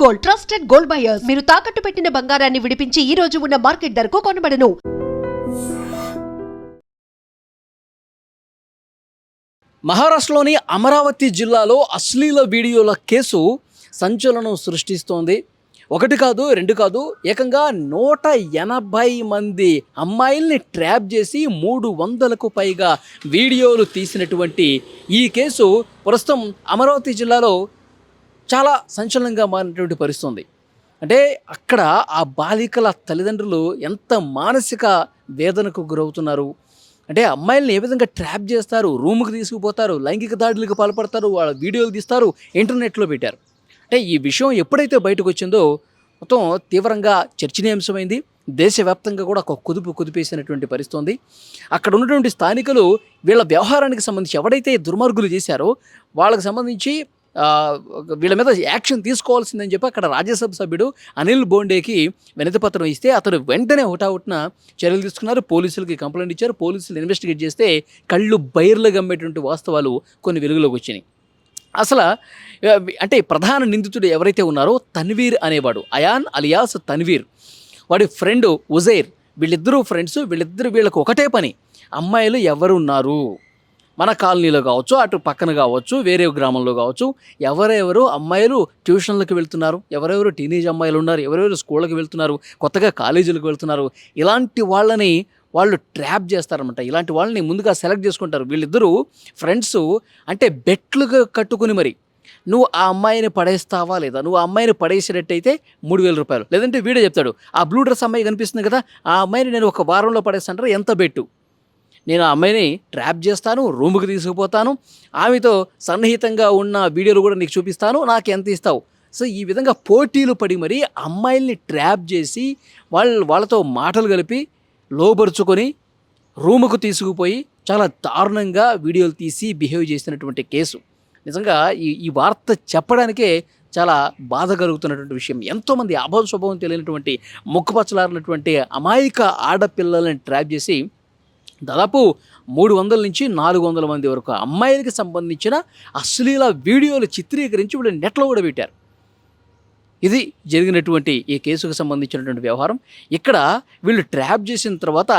Gold, trusted gold buyers. మీరు తాకట్టు పెట్టిన బంగారాన్ని విడిపించి ఈ రోజు ఉన్న మార్కెట్ ధరకు కొనబడను. మహారాష్ట్రలోని అమరావతి జిల్లాలో అశ్లీల వీడియోల కేసు సంచలనం సృష్టిస్తోంది. ఒకటి కాదు, రెండు కాదు, ఏకంగా 180 మంది అమ్మాయిల్ని ట్రాప్ చేసి 300కు పైగా వీడియోలు తీసినటువంటి ఈ కేసు ప్రస్తుతం అమరావతి జిల్లాలో చాలా సంచలనంగా మారినటువంటి పరిస్థితుంది. అంటే అక్కడ ఆ బాలికల తల్లిదండ్రులు ఎంత మానసిక వేదనకు గురవుతున్నారు. అంటే అమ్మాయిల్ని ఏ విధంగా ట్రాప్ చేస్తారు, రూమ్కి తీసుకుపోతారు, లైంగిక దాడులకు పాల్పడతారు, వాళ్ళ వీడియోలు తీస్తారు, ఇంటర్నెట్లో పెట్టారు. అంటే ఈ విషయం ఎప్పుడైతే బయటకు వచ్చిందో మొత్తం తీవ్రంగా చర్చనీయాంశమైంది. దేశవ్యాప్తంగా కూడా ఒక కుదిపేసినటువంటి పరిస్థితి ఉంది. అక్కడ ఉన్నటువంటి స్థానికులు వీళ్ళ వ్యవహారానికి సంబంధించి ఎవడైతే దుర్మార్గులు చేశారో వాళ్ళకి సంబంధించి వీళ్ళ మీద యాక్షన్ తీసుకోవాల్సిందని చెప్పి అక్కడ రాజ్యసభ సభ్యుడు అనిల్ బోండేకి వినతిపత్రం ఇస్తే అతను వెంటనే హుటాహుటిన చర్యలు తీసుకున్నారు. పోలీసులకి కంప్లైంట్ ఇచ్చారు. పోలీసులు ఇన్వెస్టిగేట్ చేస్తే కళ్ళు బైర్లు గమ్మేటువంటి వాస్తవాలు కొన్ని వెలుగులోకి వచ్చినాయి. అసలు అంటే ప్రధాన నిందితుడు ఎవరైతే ఉన్నారో తన్వీర్ అనేవాడు, అయాన్ అలియాస్ తన్వీర్, వాడి ఫ్రెండ్ ఉజైర్, వీళ్ళిద్దరూ ఫ్రెండ్స్. వీళ్ళకు ఒకటే పని, అమ్మాయిలు ఎవరున్నారు మన కాలనీలో కావచ్చు, అటు పక్కన కావచ్చు, వేరే గ్రామంలో కావచ్చు, ఎవరెవరు అమ్మాయిలు ట్యూషన్లకు వెళ్తున్నారు, ఎవరెవరు టీనేజ్ అమ్మాయిలు ఉన్నారు, ఎవరెవరు స్కూళ్ళకి వెళ్తున్నారు, కొత్తగా కాలేజీలకు వెళ్తున్నారు, ఇలాంటి వాళ్ళని వాళ్ళు ట్రాప్ చేస్తారనమాట. ఇలాంటి వాళ్ళని ముందుగా సెలెక్ట్ చేసుకుంటారు. వీళ్ళిద్దరూ ఫ్రెండ్స్ అంటే బెట్లు కట్టుకుని మరి నువ్వు ఆ అమ్మాయిని పడేస్తావా లేదా, నువ్వు ఆ అమ్మాయిని పడేసినట్టయితే 3000 రూపాయలు, లేదంటే వీడే చెప్తాడు ఆ బ్లూ డ్రెస్ అమ్మాయి కనిపిస్తుంది కదా, ఆ అమ్మాయిని నేను ఒక వారంలో పడేస్తానంటారా, ఎంత బెట్టు, నేను ఆ అమ్మాయిని ట్రాప్ చేస్తాను, రూమ్కి తీసుకుపోతాను, ఆమెతో సన్నిహితంగా ఉన్న వీడియోలు కూడా నీకు చూపిస్తాను, నాకు ఎంత ఇస్తావు. సో ఈ విధంగా పోటీలు పడి మరి అమ్మాయిల్ని ట్రాప్ చేసి వాళ్ళతో మాటలు కలిపి లోబరుచుకొని రూముకు తీసుకుపోయి చాలా దారుణంగా వీడియోలు తీసి బిహేవ్ చేసినటువంటి కేసు. నిజంగా ఈ వార్త చెప్పడానికే చాలా బాధ కలుగుతున్నటువంటి విషయం. ఎంతోమంది అభావ స్వభావం తెలియనటువంటి ముక్కుపచ్చలారినటువంటి అమాయక ఆడపిల్లలని ట్రాప్ చేసి దాదాపు 300 నుంచి 400 మంది వరకు అమ్మాయిలకి సంబంధించిన అశ్లీల వీడియోలు చిత్రీకరించి వీళ్ళు నెట్లో కూడా పెట్టారు. ఇది జరిగినటువంటి ఈ కేసుకు సంబంధించినటువంటి వ్యవహారం. ఇక్కడ వీళ్ళు ట్రాప్ చేసిన తర్వాత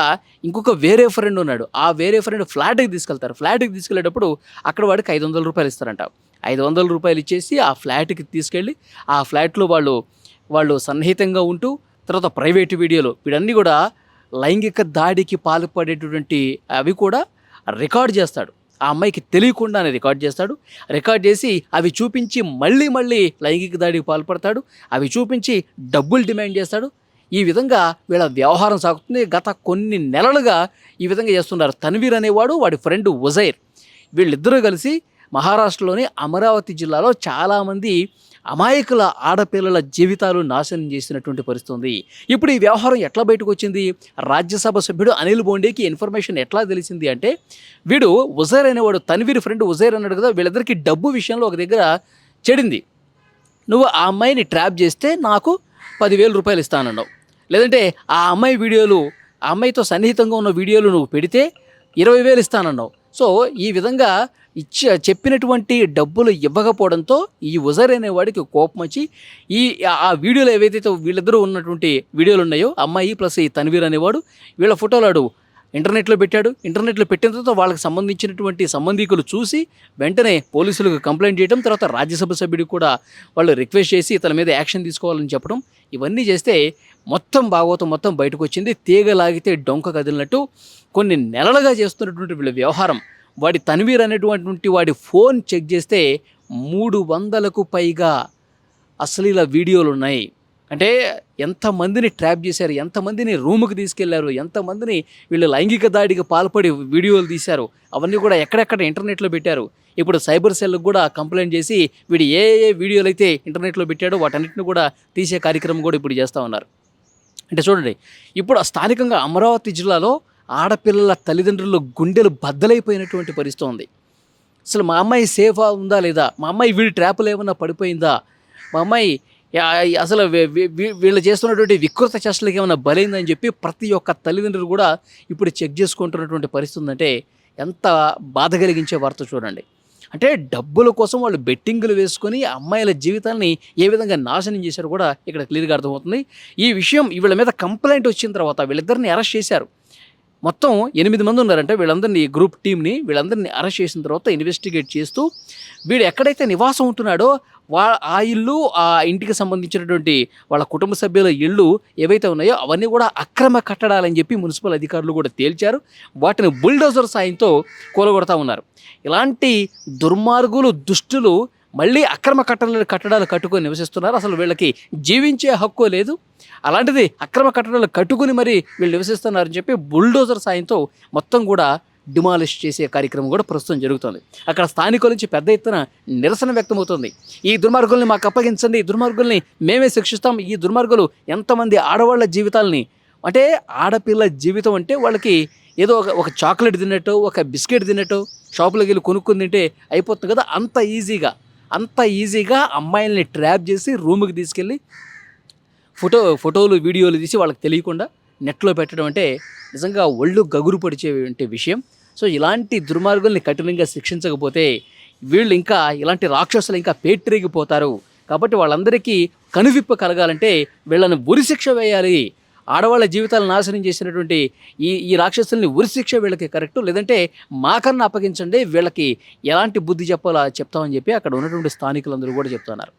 ఇంకొక వేరే ఫ్రెండ్ ఉన్నాడు. ఆ వేరే ఫ్రెండ్ ఫ్లాట్కి తీసుకెళ్తారు. ఫ్లాట్కి తీసుకెళ్ళేటప్పుడు అక్కడ వాడికి 500 రూపాయలు ఇస్తారంట. 500 రూపాయలు ఇచ్చేసి ఆ ఫ్లాట్కి తీసుకెళ్ళి ఆ ఫ్లాట్లో వాళ్ళు సన్నిహితంగా ఉంటూ తర్వాత ప్రైవేట్ వీడియోలు వీడన్నీ కూడా లైంగిక దాడికి పాల్పడేటటువంటి అవి కూడా రికార్డ్ చేస్తాడు. ఆ అమ్మాయికి తెలియకుండానే రికార్డ్ చేస్తాడు. రికార్డ్ చేసి అవి చూపించి మళ్ళీ లైంగిక దాడికి పాల్పడతాడు. అవి చూపించి డబ్బులు డిమాండ్ చేస్తాడు. ఈ విధంగా వీళ్ళ వ్యవహారం సాగుతుంది. గత కొన్ని నెలలుగా ఈ విధంగా చేస్తున్నారు. తన్వీర్ అనేవాడు, వాడి ఫ్రెండ్ ఉజైర్, వీళ్ళిద్దరూ కలిసి మహారాష్ట్రలోని అమరావతి జిల్లాలో చాలామంది అమాయకుల ఆడపిల్లల జీవితాలు నాశనం చేసినటువంటి పరిస్థితి ఉంది. ఇప్పుడు ఈ వ్యవహారం ఎట్లా బయటకు వచ్చింది? రాజ్యసభ సభ్యుడు అనిల్ బోండేకి ఇన్ఫర్మేషన్ ఎట్లా తెలిసింది అంటే, వీడు ఉజైర్ అనేవాడు, తన్వీర్ ఫ్రెండ్ ఉజైర్ అన్నాడు కదా, వీళ్ళిద్దరికి డబ్బు విషయంలో ఒక దగ్గర చెడింది. నువ్వు ఆ అమ్మాయిని ట్రాప్ చేస్తే నాకు 10,000 రూపాయలు ఇస్తానన్నావు, లేదంటే ఆ అమ్మాయి వీడియోలు, ఆ అమ్మాయితో సన్నిహితంగా ఉన్న వీడియోలు నువ్వు పెడితే 20,000 ఇస్తానన్నావు. సో ఈ విధంగా చెప్పినటువంటి డబ్బులు ఇవ్వకపోవడంతో ఈ ఉజైర్ అనేవాడికి కోపం వచ్చి ఆ వీడియోలు ఏవైతే వీళ్ళిద్దరూ ఉన్నటువంటి వీడియోలు ఉన్నాయో, అమ్మాయి ప్లస్ ఈ తన్వీర్ అనేవాడు, వీళ్ళ ఫోటోలు ఇంటర్నెట్లో పెట్టాడు. ఇంటర్నెట్లో పెట్టిన తర్వాత వాళ్ళకి సంబంధించినటువంటి సంబంధికులు చూసి వెంటనే పోలీసులకు కంప్లైంట్ చేయడం, తర్వాత రాజ్యసభ సభ్యుడికి కూడా వాళ్ళు రిక్వెస్ట్ చేసి తన మీద యాక్షన్ తీసుకోవాలని చెప్పడం, ఇవన్నీ చేస్తే భాగవతం మొత్తం బయటకు వచ్చింది. తీగ లాగితే డొంక కదిలినట్టు కొన్ని నెలలుగా చేస్తున్నటువంటి వీళ్ళ వ్యవహారం. వాడి తన్వీర్ అనేటువంటి వాడి ఫోన్ చెక్ చేస్తే 300కు పైగా అశ్లీల వీడియోలు ఉన్నాయి. అంటే ఎంతమందిని ట్రాప్ చేశారు, ఎంతమందిని రూముకి తీసుకెళ్లారు, ఎంతమందిని వీళ్ళు లైంగిక దాడికి పాల్పడి వీడియోలు తీశారు, అవన్నీ కూడా ఎక్కడెక్కడ ఇంటర్నెట్లో పెట్టారు. ఇప్పుడు సైబర్ సెల్కి కూడా కంప్లైంట్ చేసి వీడు ఏ వీడియోలు అయితే ఇంటర్నెట్లో పెట్టాడో వాటన్నిటిని కూడా తీసే కార్యక్రమం కూడా ఇప్పుడు చేస్తూ ఉన్నారు. అంటే చూడండి, ఇప్పుడు స్థానికంగా అమరావతి జిల్లాలో ఆడపిల్లల తల్లిదండ్రులు గుండెలు బద్దలైపోయినటువంటి పరిస్థితి ఉంది. అసలు మా అమ్మాయి సేఫా ఉందా లేదా, మా అమ్మాయి వీడి ట్రాపులు ఏమన్నా పడిపోయిందా, మా అమ్మాయి అసలు వీళ్ళు చేస్తున్నటువంటి వికృత చేష్టలకి ఏమైనా బలైందని చెప్పి ప్రతి ఒక్క తల్లిదండ్రులు కూడా ఇప్పుడు చెక్ చేసుకుంటున్నటువంటి పరిస్థితి ఉందంటే ఎంత బాధ కలిగించే వార్త చూడండి. అంటే డబ్బుల కోసం వాళ్ళు బెట్టింగులు వేసుకొని అమ్మాయిల జీవితాన్ని ఏ విధంగా నాశనం చేశారో కూడా ఇక్కడ క్లియర్గా అర్థమవుతుంది. ఈ విషయం వీళ్ళ మీద కంప్లైంట్ వచ్చిన తర్వాత వీళ్ళిద్దరిని అరెస్ట్ చేశారు. మొత్తం 8 మంది ఉన్నారంటే వీళ్ళందరినీ గ్రూప్ టీమ్ని వీళ్ళందరినీ అరెస్ట్ చేసిన తర్వాత ఇన్వెస్టిగేట్ చేస్తూ వీడు ఎక్కడైతే నివాసం ఉంటున్నాడో ఆ ఇల్లు, ఆ ఇంటికి సంబంధించినటువంటి వాళ్ళ కుటుంబ సభ్యుల ఇళ్ళు ఏవైతే ఉన్నాయో అవన్నీ కూడా అక్రమ కట్టడాలని చెప్పి మున్సిపల్ అధికారులు కూడా తేల్చారు. వాటిని బుల్డోజర్ సాయంతో కూలగొడతా ఉన్నారు. ఇలాంటి దుర్మార్గులు, దుష్టులు మళ్ళీ అక్రమ కట్టడాలు కట్టుకొని నివసిస్తున్నారు. అసలు వీళ్ళకి జీవించే హక్కు లేదు. అలాంటిది అక్రమ కట్టడాలు కట్టుకుని మరి వీళ్ళు నివసిస్తున్నారని చెప్పి బుల్డోజర్ సాయంతో మొత్తం కూడా డిమాలిష్ చేసే కార్యక్రమం కూడా ప్రస్తుతం జరుగుతుంది. అక్కడ స్థానికుల నుంచి పెద్ద ఎత్తున నిరసన వ్యక్తమవుతుంది. ఈ దుర్మార్గుల్ని మాకు అప్పగించండి, ఈ దుర్మార్గుల్ని మేమే శిక్షిస్తాం, ఈ దుర్మార్గులు ఎంతమంది ఆడవాళ్ళ జీవితాలని, అంటే ఆడపిల్ల జీవితం అంటే వాళ్ళకి ఏదో ఒక చాక్లెట్ తిన్నట్టు, ఒక బిస్కెట్ తిన్నట్టు షాపులోకి వెళ్ళి కొనుక్కుని తింటే అయిపోతుంది కదా, అంత ఈజీగా అమ్మాయిల్ని ట్రాప్ చేసి రూమ్కి తీసుకెళ్ళి ఫోటోలు వీడియోలు తీసి వాళ్ళకి తెలియకుండా నెట్లో పెట్టడం అంటే నిజంగా ఒళ్ళు గగురు పడిచేటువంటి విషయం. సో ఇలాంటి దుర్మార్గుల్ని కఠినంగా శిక్షించకపోతే వీళ్ళు ఇంకా ఇలాంటి రాక్షసులు ఇంకా పేటరేగిపోతారు. కాబట్టి వాళ్ళందరికీ కనువిప్పు కలగాలంటే వీళ్ళని ఉరిశిక్ష వేయాలి. ఆడవాళ్ళ జీవితాలను నాశనం చేసినటువంటి ఈ రాక్షసుల్ని ఉరిశిక్ష వీళ్ళకి కరెక్టు, లేదంటే మాకన్నా అప్పగించండి, వీళ్ళకి ఎలాంటి బుద్ధి చెప్పాలో చెప్తామని చెప్పి అక్కడ ఉన్నటువంటి స్థానికులందరూ కూడా చెప్తున్నారు.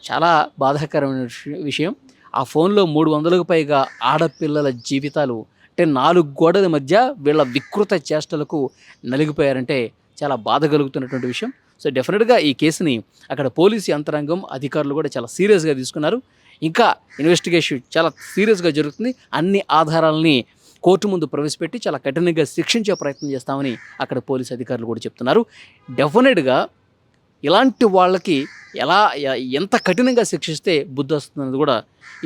చాలా బాధాకరమైన విషయం. ఆ ఫోన్లో 300కు పైగా ఆడపిల్లల జీవితాలు అంటే 4 గోడల మధ్య వీళ్ళ వికృత చేష్టలకు నలిగిపోయారంటే చాలా బాధ కలుగుతున్నటువంటి విషయం. సో డెఫినెట్గా ఈ కేసుని అక్కడ పోలీసు యంత్రాంగం, అధికారులు కూడా చాలా సీరియస్గా తీసుకున్నారు. ఇంకా ఇన్వెస్టిగేషన్ చాలా సీరియస్గా జరుగుతుంది. అన్ని ఆధారాలని కోర్టు ముందు ప్రవేశపెట్టి చాలా కఠినంగా శిక్షించే ప్రయత్నం చేస్తామని అక్కడ పోలీసు అధికారులు కూడా చెప్తున్నారు. డెఫినెట్గా ఇలాంటి వాళ్ళకి ఎంత కఠినంగా శిక్షిస్తే బుద్ధి వస్తుందన్నది కూడా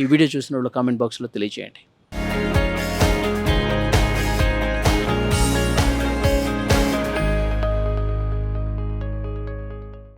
ఈ వీడియో చూసిన వాళ్ళు కామెంట్ బాక్స్లో తెలియజేయండి.